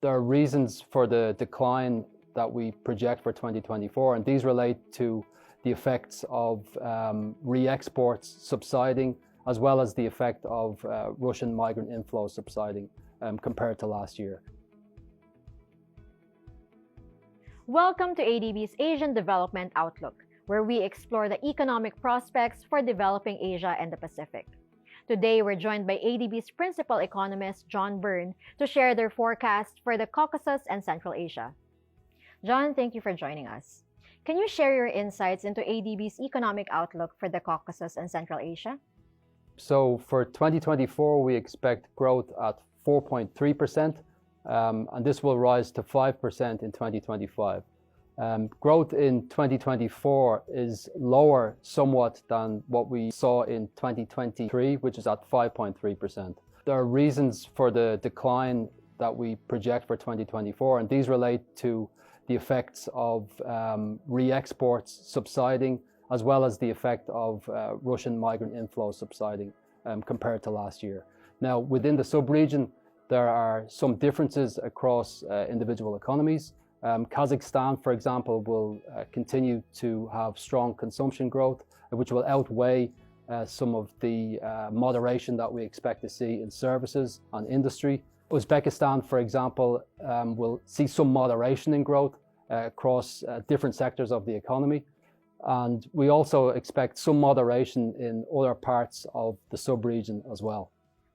There are reasons for the decline that we project for 2024, and these relate to the effects of re-exports subsiding, as well as the effect of Russian migrant inflows subsiding compared to last year. Welcome to ADB's Asian Development Outlook, where we explore the economic prospects for developing Asia and the Pacific. Today, we're joined by ADB's principal economist, John Beirne, to share their forecast for the Caucasus and Central Asia. John, thank you for joining us. Can you share your insights into ADB's economic outlook for the Caucasus and Central Asia? So for 2024, we expect growth at 4.3%, and this will rise to 5% in 2025. Growth in 2024 is lower somewhat than what we saw in 2023, which is at 5.3%. There are reasons for the decline that we project for 2024, and these relate to the effects of re-exports subsiding, as well as the effect of Russian migrant inflows subsiding compared to last year. Now, within the sub-region, there are some differences across individual economies. Kazakhstan, for example, will continue to have strong consumption growth, which will outweigh some of the moderation that we expect to see in services and industry. Uzbekistan, for example, will see some moderation in growth across different sectors of the economy. And we also expect some moderation in other parts of the sub-region as well.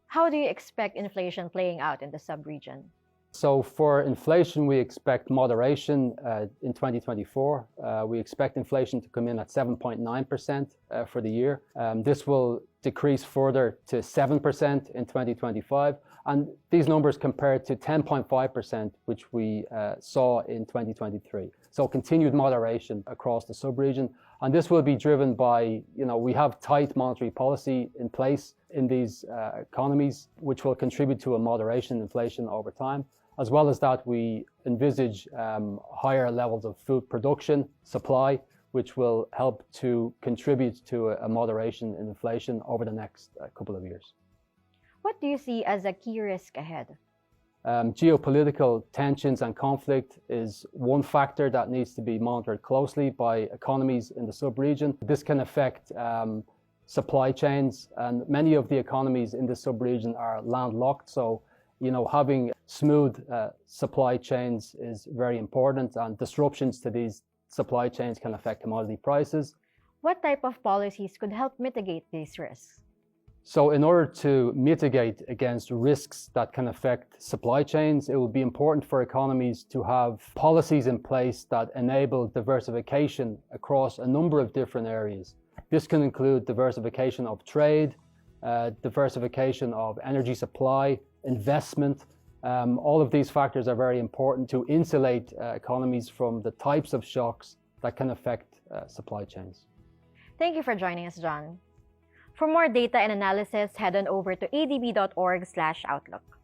How do you expect inflation playing out in the sub-region? So for inflation, we expect moderation in 2024. We expect inflation to come in at 7.9% for the year. This will decrease further to 7% in 2025. And these numbers compared to 10.5%, which we saw in 2023. So continued moderation across the sub-region. And this will be driven by, we have tight monetary policy in place in these economies, which will contribute to a moderation in inflation over time. As well as that, we envisage higher levels of food production, supply, which will help to contribute to a moderation in inflation over the next couple of years. What do you see as a key risk ahead? Geopolitical tensions and conflict is one factor that needs to be monitored closely by economies in the sub-region. This can affect supply chains, and many of the economies in the sub-region are landlocked. So, having smooth supply chains is very important, and disruptions to these supply chains can affect commodity prices. What type of policies could help mitigate these risks? So in order to mitigate against risks that can affect supply chains, it will be important for economies to have policies in place that enable diversification across a number of different areas. This can include diversification of trade, diversification of energy supply, investment. All of these factors are very important to insulate economies from the types of shocks that can affect supply chains. Thank you for joining us, John. For more data and analysis, head on over to adb.org/outlook.